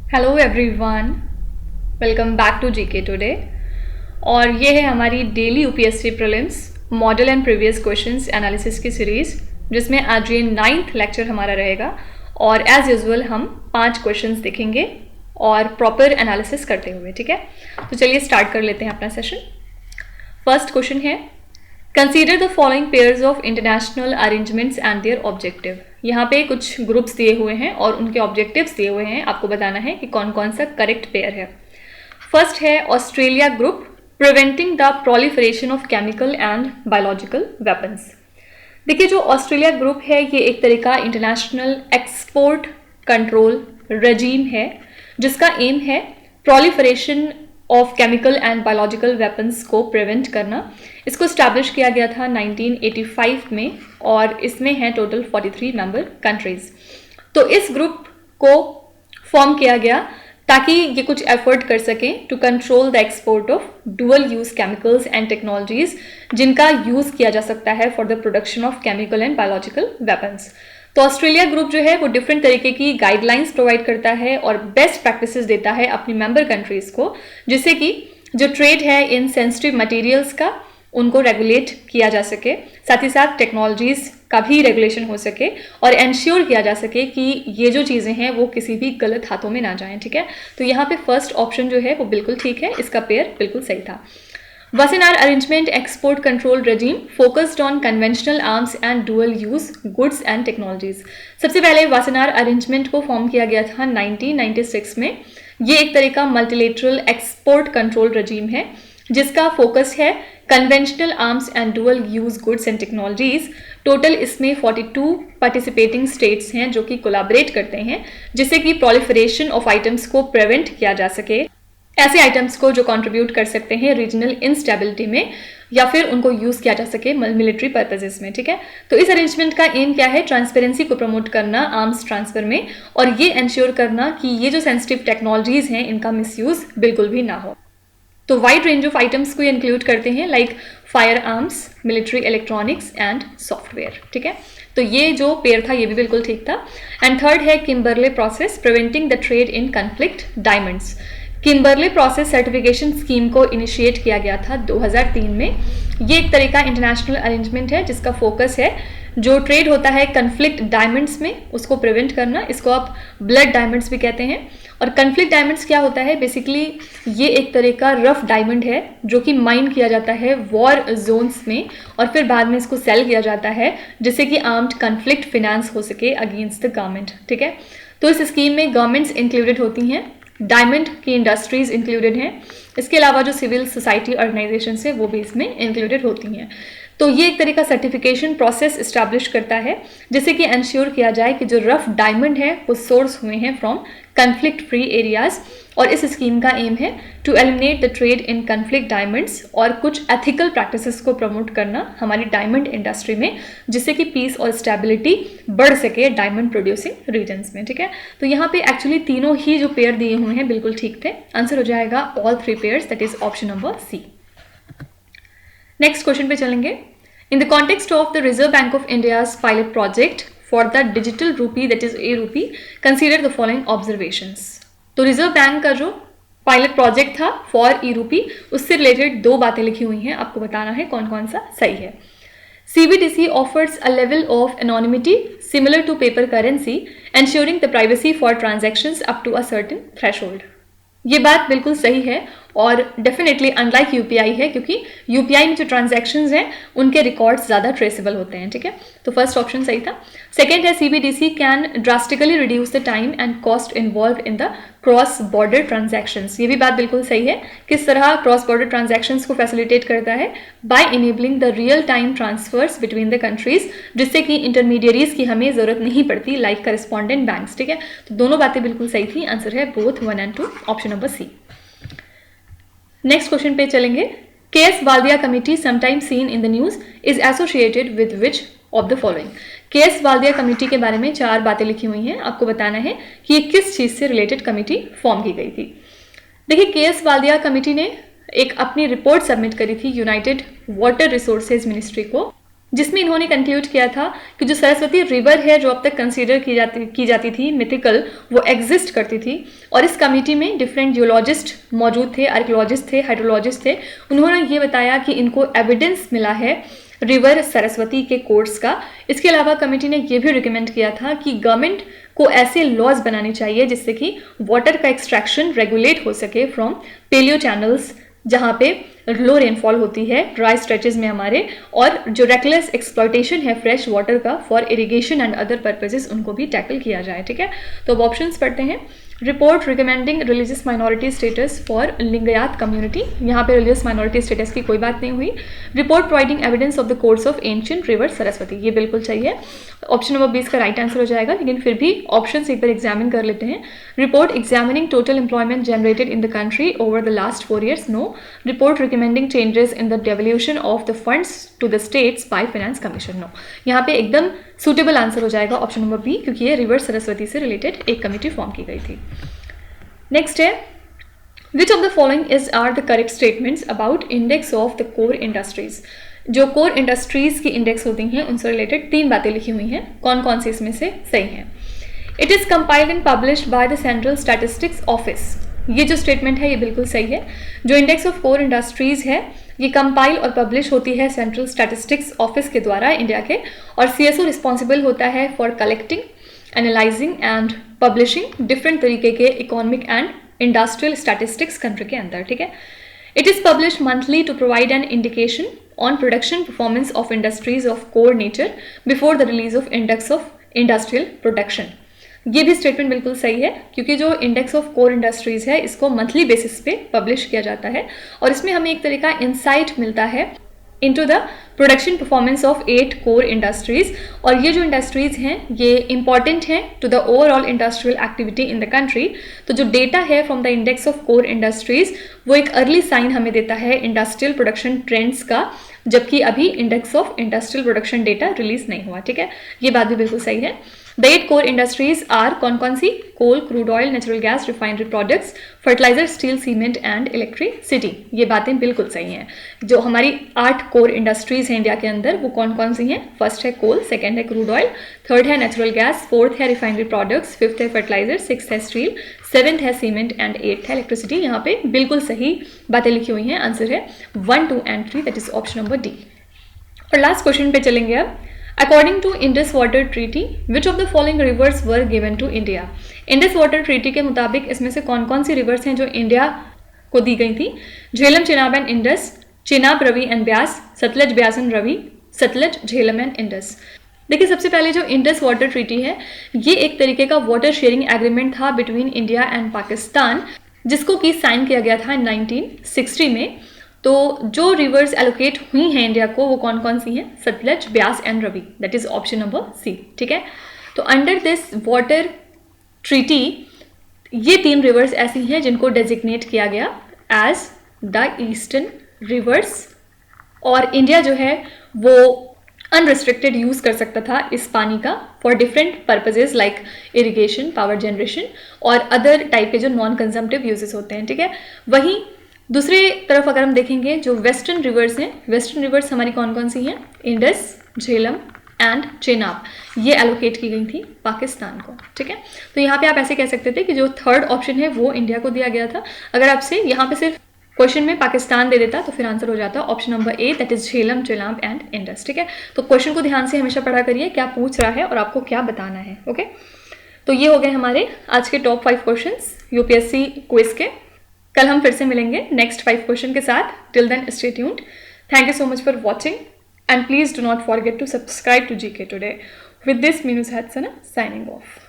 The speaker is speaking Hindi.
Hello everyone, welcome back to GK today. और ये है हमारी daily UPSC prelims model and previous questions analysis की सीरीज़, जिसमें आज ये 9th लेक्चर हमारा रहेगा। और एज यूजुअल हम 5 क्वेश्चंस देखेंगे और प्रॉपर एनालिसिस करते हुए, ठीक है। तो चलिए स्टार्ट कर लेते हैं अपना सेशन। फर्स्ट क्वेश्चन है, consider the following pairs of international arrangements and there objective. यहाँ पे कुछ ग्रुप्स दिए हुए हैं और उनके ऑब्जेक्टिव्स दिए हुए हैं। आपको बताना है कि कौन कौन सा करेक्ट पेयर है। फर्स्ट है Australia group, preventing the proliferation of chemical and biological weapons. देखिए, जो ऑस्ट्रेलिया ग्रुप है ये एक तरह का इंटरनेशनल एक्सपोर्ट कंट्रोल रजीम है, जिसका एम है proliferation of chemical and biological weapons को प्रिवेंट करना। इसको स्टैब्लिश किया गया था 1985 में और इसमें है टोटल 43 मेंबर कंट्रीज। तो इस ग्रुप को फॉर्म किया गया ताकि ये कुछ एफर्ट कर सकें to control the export of dual use chemicals and technologies, जिनका यूज किया जा सकता है for the production of chemical and biological weapons. तो ऑस्ट्रेलिया ग्रुप जो है वो डिफरेंट तरीके की गाइडलाइंस प्रोवाइड करता है और बेस्ट प्रैक्टिसेस देता है अपनी मेंबर कंट्रीज को, जिससे कि जो ट्रेड है इन सेंसिटिव मटेरियल्स का उनको रेगुलेट किया जा सके, साथ ही साथ टेक्नोलॉजीज का भी रेगुलेशन हो सके और एंश्योर किया जा सके कि ये जो चीज़ें हैं वो किसी भी गलत हाथों में ना जाएं, ठीक है। तो यहाँ पे फर्स्ट ऑप्शन जो है वो बिल्कुल ठीक है, इसका पेयर बिल्कुल सही था। Wassenaar Arrangement Export Control Regime focused on conventional arms and dual use goods and technologies। सबसे पहले वासेनार अरेंजमेंट को फॉर्म किया गया था 1996 में। ये एक तरह का मल्टीलेटरल एक्सपोर्ट कंट्रोल रजीम है, जिसका फोकस है conventional arms and dual use goods and technologies. Total इसमें 42 पार्टिसिपेटिंग स्टेट्स हैं जो कि कोलैबोरेट करते हैं, जिससे कि प्रोलिफरेशन ऑफ आइटम्स को प्रिवेंट किया जा सके, ऐसे आइटम्स को जो कंट्रीब्यूट कर सकते हैं रीजनल इंस्टेबिलिटी में या फिर उनको यूज किया जा सके मिलिट्री पर्पसेस में, ठीक है। तो इस अरेंजमेंट का एम क्या है? ट्रांसपेरेंसी को प्रमोट करना आर्म्स ट्रांसफर में और ये एंश्योर करना कि ये जो सेंसिटिव टेक्नोलॉजीज हैं इनका मिसयूज बिल्कुल भी ना हो। तो वाइड रेंज ऑफ आइटम्स को इंक्लूड करते हैं, like fire arms, military electronics and software, ठीक है। तो ये जो पेयर था ये भी बिल्कुल ठीक था। एंड थर्ड है Kimberley process, preventing the trade in conflict diamonds. Kimberley process certification scheme को इनिशिएट किया गया था 2003 में। ये एक तरह का इंटरनेशनल अरेंजमेंट है जिसका फोकस है जो ट्रेड होता है कन्फ्लिक्ट डायमंड्स में उसको प्रिवेंट करना। इसको आप ब्लड डायमंड्स भी कहते हैं। और कन्फ्लिक्ट डायमंड्स क्या होता है? बेसिकली ये एक तरह का रफ डायमंड है जो कि माइन किया जाता है वॉर जोन्स में और फिर बाद में इसको सेल किया जाता है, जिससे कि आर्म्ड कन्फ्लिक्ट फिनेंस हो सके अगेंस्ट द गवर्नमेंट, ठीक है। तो इस स्कीम में गवर्नमेंट्स इंक्लूडेड होती हैं, डायमंड की इंडस्ट्रीज इंक्लूडेड हैं, इसके अलावा जो सिविल सोसाइटी ऑर्गेनाइजेशन है वो भी इसमें इंक्लूडेड होती हैं। तो ये एक तरह का सर्टिफिकेशन प्रोसेस इस्टेब्लिश करता है जिससे कि एंश्योर किया जाए कि जो रफ डायमंड है वो सोर्स हुए हैं फ्रॉम कन्फ्लिक्ट फ्री एरियाज। और इस स्कीम का एम है to eliminate the trade in conflict diamonds और कुछ एथिकल प्रैक्टिसेस को प्रमोट करना हमारी डायमंड इंडस्ट्री में, जिससे कि पीस और स्टेबिलिटी बढ़ सके डायमंड प्रोड्यूसिंग रीजन्स में, ठीक है। तो यहाँ पे एक्चुअली तीनों ही जो पेयर दिए हुए हैं बिल्कुल ठीक थे। आंसर हो जाएगा all 3 pairs, that is option number C. Next question पे चलेंगे। In the context of the Reserve Bank of India's pilot project for the digital rupee that is e rupee, consider the following observations. तो रिजर्व बैंक का जो पायलट प्रोजेक्ट था फॉर ई रूपी, उससे रिलेटेड 2 बातें लिखी हुई हैं, आपको बताना है कौन कौन सा सही है। CBDC offers a level of anonymity similar to paper currency, ensuring the privacy for transactions up to a certain threshold। ये बात बिल्कुल सही है और डेफिनेटली अनलाइक यूपीआई है, क्योंकि यूपीआई में जो ट्रांजैक्शंस हैं उनके रिकॉर्ड्स ज़्यादा ट्रेसेबल होते हैं, ठीक है। तो फर्स्ट ऑप्शन सही था। सेकेंड है CBDC can drastically reduce the time and cost involve in the cross border transactions. ये भी बात बिल्कुल सही है। किस तरह क्रॉस बॉर्डर ट्रांजैक्शंस को फैसिलिटेट करता है? By enabling the real time transfers between the countries, जिससे कि इंटरमीडियरीज की हमें जरूरत नहीं पड़ती, लाइक करस्पॉन्डेंट बैंक्स, ठीक है। तो दोनों बातें बिल्कुल सही थी। आंसर है both 1 and 2, option number C. Next question पे चलेंगे। KS Valdiya committee sometime seen in the news is associated with which of the following. KS Valdiya committee के बारे में 4 बातें लिखी हुई हैं, आपको बताना है कि ये किस चीज से रिलेटेड कमिटी फॉर्म की गई थी। देखिए, केएस वाल्दिया कमिटी ने एक अपनी रिपोर्ट सबमिट करी थी यूनाइटेड वाटर रिसोर्सेज मिनिस्ट्री को जिसमें इन्होंने कंक्लूड किया था कि जो सरस्वती रिवर है जो अब तक कंसीडर की जाती थी मिथिकल, वो एग्जिस्ट करती थी। और इस कमेटी में डिफरेंट जियोलॉजिस्ट मौजूद थे, आर्कियोलॉजिस्ट थे, हाइड्रोलॉजिस्ट थे। उन्होंने ये बताया कि इनको एविडेंस मिला है रिवर सरस्वती के कोर्स का। इसके अलावा कमेटी ने यह भी रिकमेंड किया था कि गवर्नमेंट को ऐसे लॉज बनाने चाहिए जिससे कि वाटर का एक्सट्रैक्शन रेगुलेट हो सके फ्रॉम पेलियो चैनल्स, जहाँ पे लो रेनफॉल होती है ड्राई स्ट्रेचेस में हमारे, और जो रेकलेस एक्सप्लॉयटेशन है फ्रेश वाटर का for irrigation and other purposes, उनको भी टैकल किया जाए। ठीक है, तो अब ऑप्शंस पढ़ते हैं। Report recommending religious minority status for Lingayat community, यहाँ पे रिलीजियस माइनॉरिटी स्टेटस की कोई बात नहीं हुई। Report providing evidence of the course of ancient river Saraswati, ये बिल्कुल चाहिए। ऑप्शन नंबर 20 का राइट आंसर हो जाएगा, लेकिन फिर भी ऑप्शन एक बार एग्जामिन कर लेते हैं। Report examining total employment generated in the country over the last 4 years, no. Report recommending changes in the devolution of the funds to the states by finance commission, no. यहाँ पे एकदम सुटेबल आंसर हो जाएगा ऑप्शन नंबर बी, क्योंकि ये रिवर सरस्वती से रिलेटेड एक कमेटी फॉर्म की गई थी। नेक्स्ट है, which of the following is are the correct statements about index of the core industries. जो कोर इंडस्ट्रीज की इंडेक्स होती हैं उनसे रिलेटेड 3 बातें लिखी हुई हैं, कौन कौन सी इसमें से सही हैं। It is compiled and published by the central statistics office, ये जो स्टेटमेंट है ये बिल्कुल सही है। जो इंडेक्स ऑफ कोर इंडस्ट्रीज है ये कंपाइल और पब्लिश होती है सेंट्रल स्टैटिस्टिक्स ऑफिस के द्वारा इंडिया के, और सीएसओ रिस्पॉन्सिबल होता है for collecting, analysing and publishing different तरीके के economic and industrial statistics country के अंदर। ठीक है, it is publish monthly to provide an indication on production performance of industries of core nature before the release of index of industrial production. ये भी स्टेटमेंट बिल्कुल सही है, क्योंकि जो इंडेक्स ऑफ कोर इंडस्ट्रीज है इसको मंथली बेसिस पे पब्लिश किया जाता है, और इसमें हमें एक तरह का इंसाइट मिलता है into the production performance of 8 core industries. और ये जो इंडस्ट्रीज हैं ये इंपॉर्टेंट हैं to the overall industrial activity in the country. तो जो डेटा है from the index of core industries वो एक अर्ली साइन हमें देता है इंडस्ट्रियल प्रोडक्शन ट्रेंड्स का, जबकि अभी index of industrial production data release नहीं हुआ। ठीक है, ये बात भी बिल्कुल सही है। द 8 कोर इंडस्ट्रीज आर कौन कौन सी? Coal, crude oil, natural gas, refinery products, fertiliser, steel, cement and electricity. ये बातें बिल्कुल सही हैं। जो हमारी 8 कोर इंडस्ट्रीज हैं इंडिया के अंदर वो कौन कौन सी हैं? फर्स्ट है कोल, सेकंड है क्रूड ऑयल, थर्ड है नेचुरल गैस, फोर्थ है रिफाइनरी प्रोडक्ट्स, फिफ्थ है फर्टिलाइजर, सिक्स्थ है स्टील, सेवेंथ है सीमेंट एंड एट्थ है इलेक्ट्रिसिटी। यहाँ पे बिल्कुल सही बातें लिखी हुई हैं। आंसर है 1, 2 and 3, that is option number D. और लास्ट क्वेश्चन पे चलेंगे अब। According to Indus Water Treaty, which of the following rivers were given to India? Indus Water Treaty के मुताबिक इसमें से कौन कौन सी रिवर्स हैं जो इंडिया को दी गई थी? Jhelum, Chenab and Indus, Chenab, Ravi and Beas, Sutlej, Beas and Ravi, Sutlej, Jhelum and Indus. देखिए, सबसे पहले जो इंडस वाटर ट्रीटी है ये एक तरीके का वाटर शेयरिंग एग्रीमेंट था बिटवीन इंडिया एंड पाकिस्तान, जिसको कि साइन किया गया था 1960 में। तो जो रिवर्स एलोकेट हुई हैं इंडिया को वो कौन कौन सी हैं? Sutlej, Beas and Ravi, that is option number C. ठीक है, तो अंडर दिस वाटर ट्रीटी ये 3 रिवर्स ऐसी हैं जिनको डेजिग्नेट किया गया एज द ईस्टर्न रिवर्स, और इंडिया जो है वो अनरिस्ट्रिक्टेड यूज कर सकता था इस पानी का for different purposes like irrigation, power generation और अदर टाइप के जो नॉन कंजम्पटिव यूजेस होते हैं। ठीक है, वहीं दूसरी तरफ अगर हम देखेंगे जो वेस्टर्न रिवर्स हैं, वेस्टर्न रिवर्स हमारी कौन कौन सी हैं? इंडस, झेलम एंड चेनाब, ये एलोकेट की गई थी पाकिस्तान को। ठीक है, तो यहाँ पे आप ऐसे कह सकते थे कि जो थर्ड ऑप्शन है वो इंडिया को दिया गया था। अगर आपसे यहाँ पे सिर्फ क्वेश्चन में पाकिस्तान दे देता तो फिर आंसर हो जाता option number A, that is Jhelum, Chenab and Indus. ठीक है, तो क्वेश्चन को ध्यान से हमेशा पढ़ा करिए क्या पूछ रहा है और आपको क्या बताना है। ओके, तो ये हो गए हमारे आज के टॉप 5 क्वेश्चन यूपीएससी क्विज के। कल हम फिर से मिलेंगे नेक्स्ट 5 क्वेश्चन के साथ। Till then stay tuned. Thank you so much for watching and please do not forget to subscribe to GK today. With this Meenu Saxena signing of.